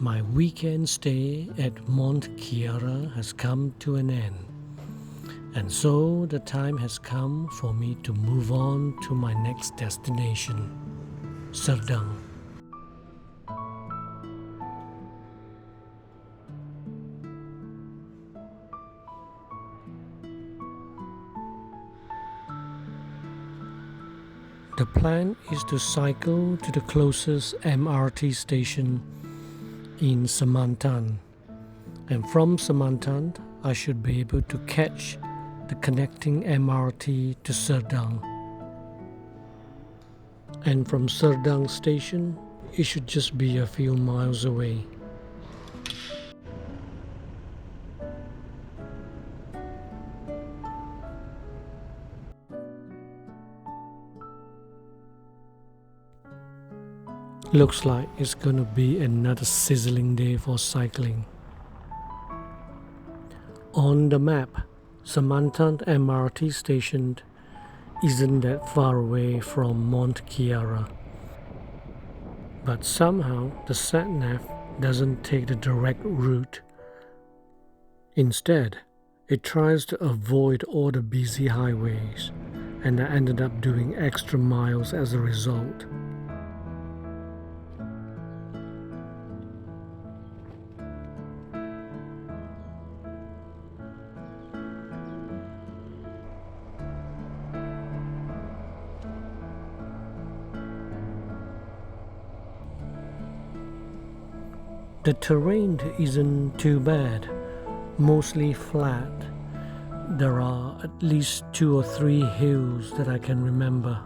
My weekend stay at Mont Kiara has come to an end, and so the time has come for me to move on to my next destination, Serdang. The plan is to cycle to the closest MRT station in Semantan, and from Semantan I should be able to catch the connecting MRT to Serdang. And from Serdang station, it should just be a few miles away. Looks like it's gonna be another sizzling day for cycling. On the map, Semantan MRT station isn't that far away from Mont Kiara. But somehow the sat-nav doesn't take the direct route. Instead, it tries to avoid all the busy highways, and I ended up doing extra miles as a result. The terrain isn't too bad, mostly flat. There are at least 2 or 3 hills that I can remember.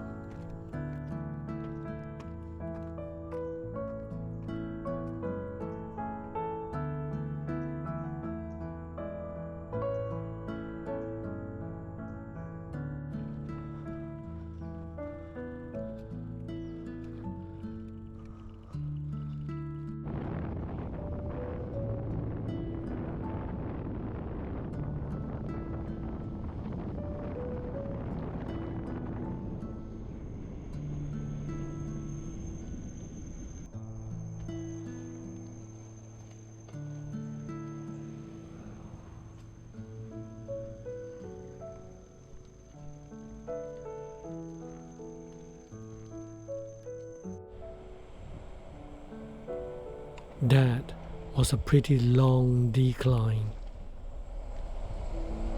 That was a pretty long decline.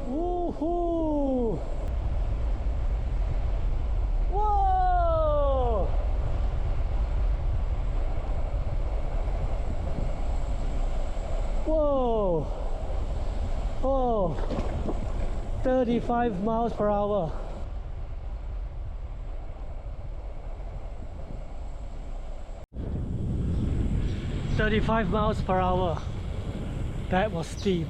Woohoo! Whoa! Whoa! Oh! 35 miles per hour. "35 miles per hour. That was steep.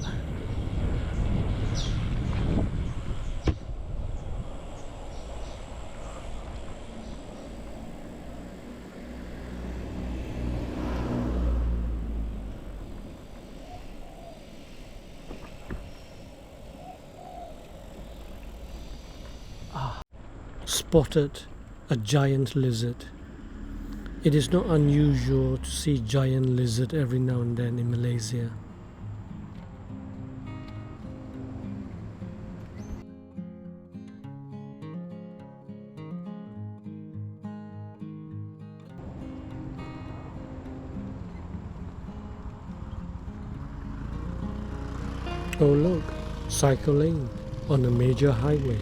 Spotted a giant lizard. It is not unusual to see giant lizard every now and then in Malaysia. Oh look, cycle lane on a major highway.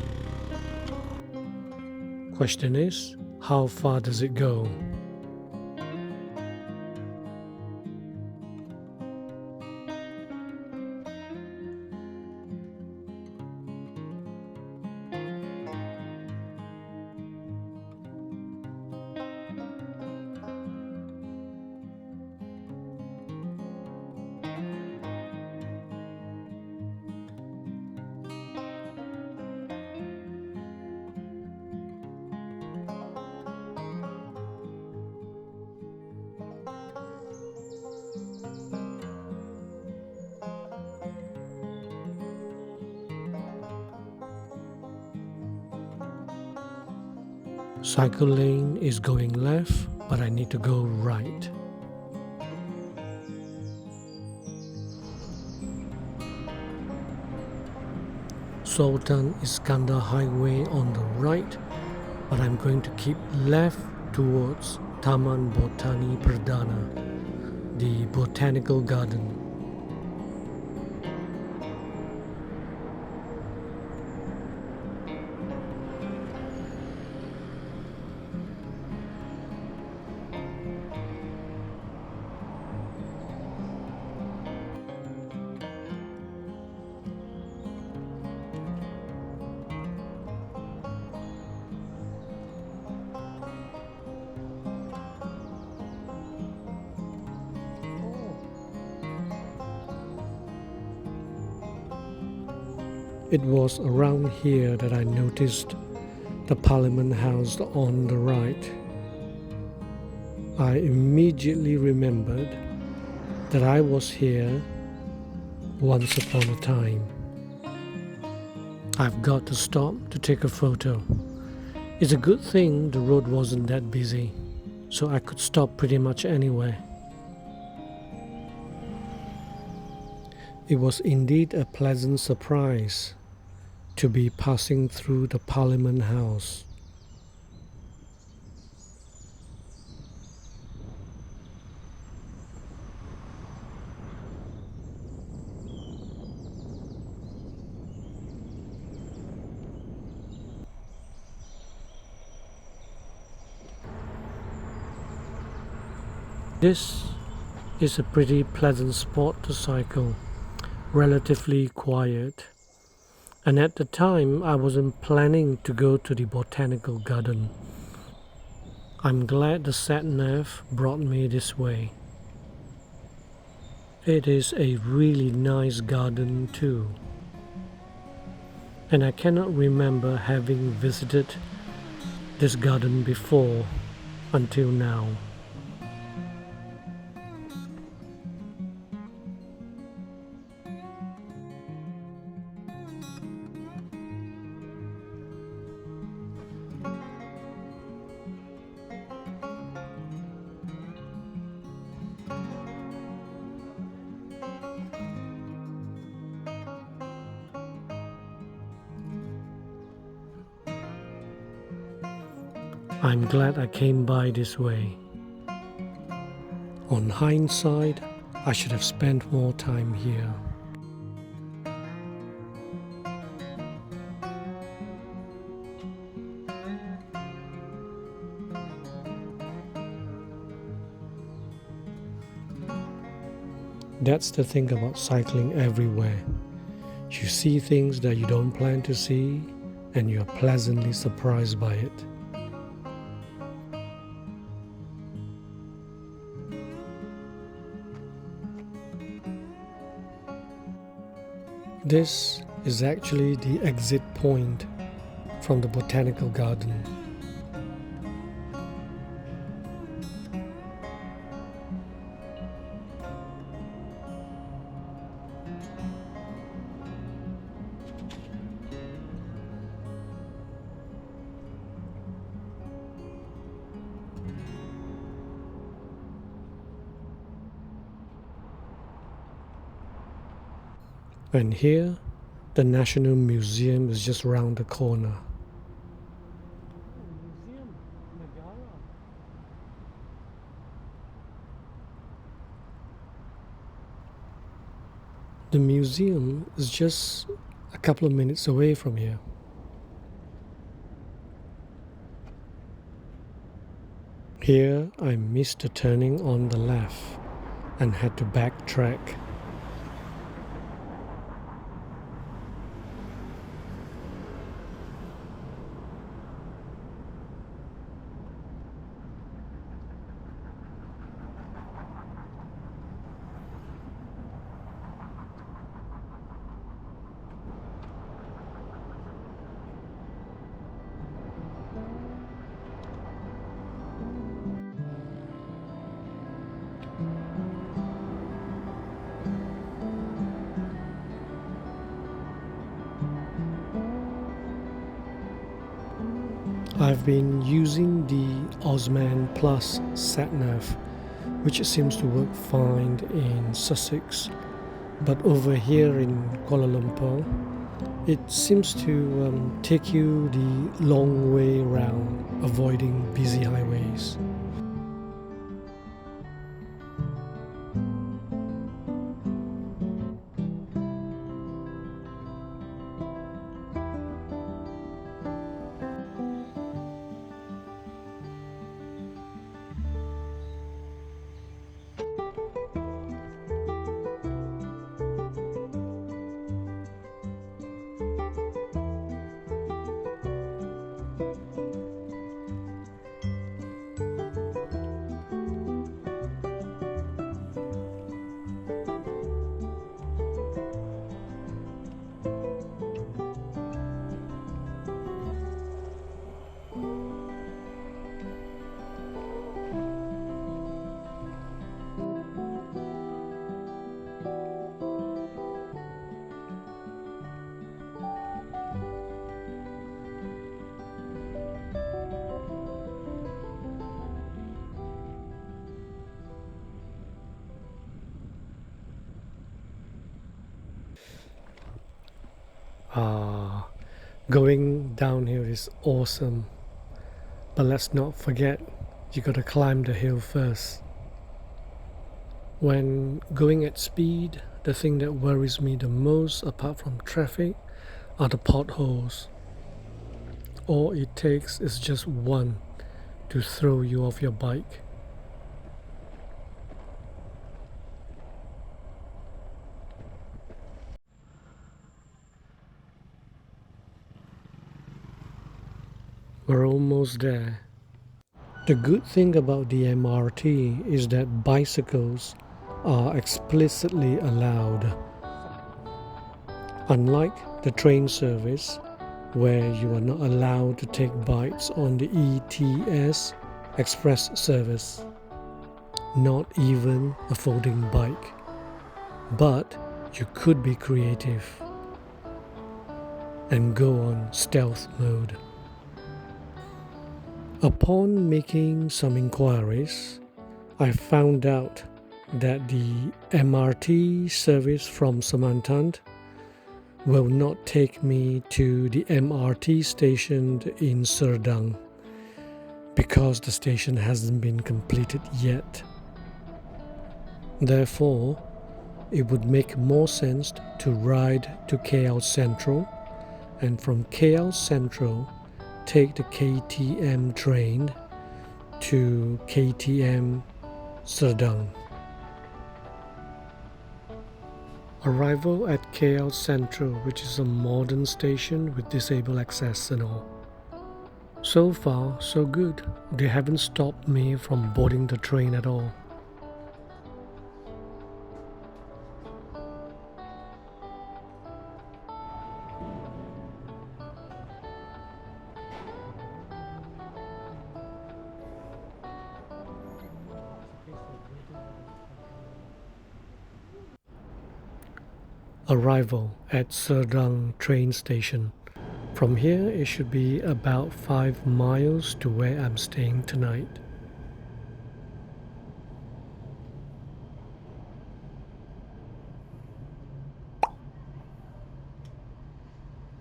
Question is, how far does it go? Cycle lane is going left, but I need to go right. Sultan Iskandar Highway on the right, but I'm going to keep left towards Taman Botani Perdana, the Botanical Garden. It was around here that I noticed the Parliament House on the right. I immediately remembered that I was here once upon a time. I've got to stop to take a photo. It's a good thing the road wasn't that busy, so I could stop pretty much anywhere. It was indeed a pleasant surprise to be passing through the Parliament House. This is a pretty pleasant spot to cycle, relatively quiet. And at the time, I wasn't planning to go to the Botanical Garden. I'm glad the sat-nav brought me this way. It is a really nice garden too. And I cannot remember having visited this garden before until now. I'm glad I came by this way. On hindsight, I should have spent more time here. That's the thing about cycling everywhere. You see things that you don't plan to see, and you're pleasantly surprised by it. This is actually the exit point from the Botanical Garden. And here, the National Museum is just round the corner. The museum is just a couple of minutes away from here. Here, I missed the turning on the left and had to backtrack. I've been using the Osman Plus sat-nav, which seems to work fine in Sussex, but over here in Kuala Lumpur, It seems to take you the long way around, avoiding busy highways. Going down here is awesome, but let's not forget you gotta climb the hill first. When going at speed, the thing that worries me the most apart from traffic are the potholes. All it takes is just one to throw you off your bike. We're almost there. The good thing about the MRT is that bicycles are explicitly allowed. Unlike the train service, where you are not allowed to take bikes on the ETS express service, not even a folding bike. But you could be creative and go on stealth mode. Upon making some inquiries, I found out that the MRT service from Semantan will not take me to the MRT station in Serdang because the station hasn't been completed yet. Therefore, it would make more sense to ride to KL Central and from KL Central take the KTM train to KTM Serdang. Arrival at KL Central, which is a modern station with disabled access and all. So far, so good. They haven't stopped me from boarding the train at all. Arrival at Serdang train station. From here it should be about 5 miles to where I'm staying tonight.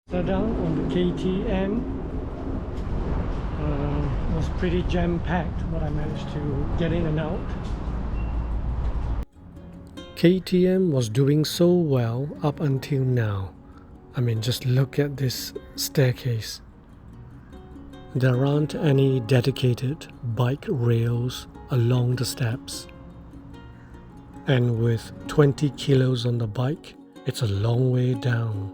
Serdang on the KTM was pretty jam-packed, but I managed to get in and out. KTM was doing so well up until now. I mean, just look at this staircase. There aren't any dedicated bike rails along the steps. And with 20 kilos on the bike, it's a long way down.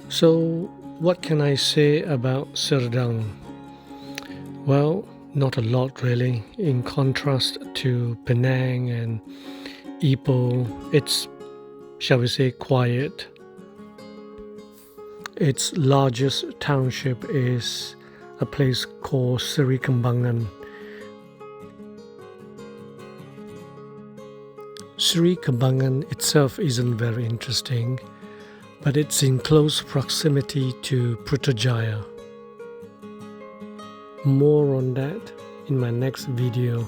So, what can I say about Serdang? Well, not a lot really. In contrast to Penang and Ipoh, it's, shall we say, quiet. Its largest township is a place called Seri Kembangan. Seri Kembangan itself isn't very interesting. but it's in close proximity to Putrajaya. More on that in my next video.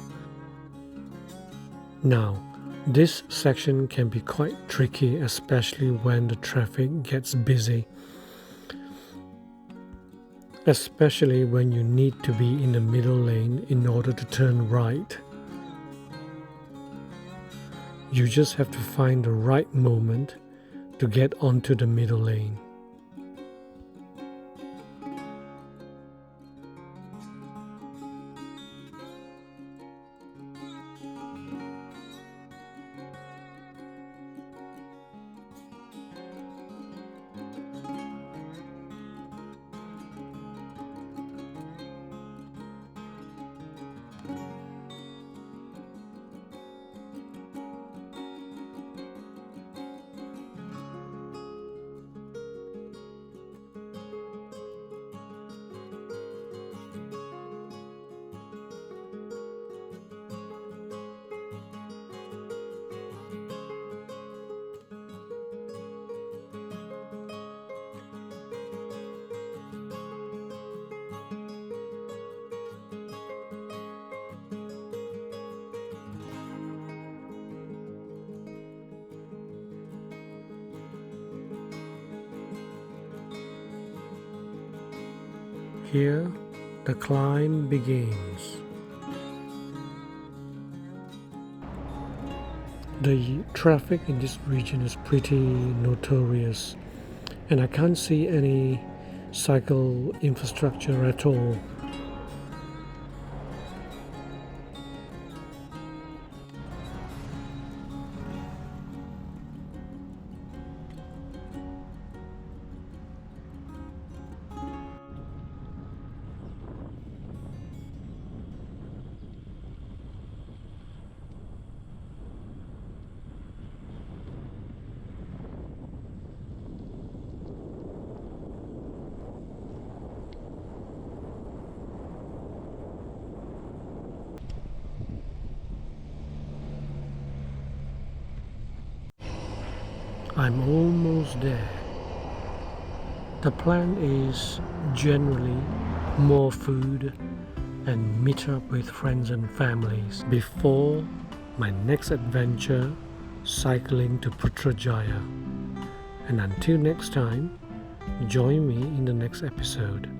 Now, this section can be quite tricky, especially when the traffic gets busy. Especially when you need to be in the middle lane in order to turn right. You just have to find the right moment to get onto the middle lane. Here, the climb begins. The traffic in this region is pretty notorious, and I can't see any cycle infrastructure at all. I'm almost there. The plan is generally more food and meet up with friends and families before my next adventure, cycling to Putrajaya. And until next time, join me in the next episode.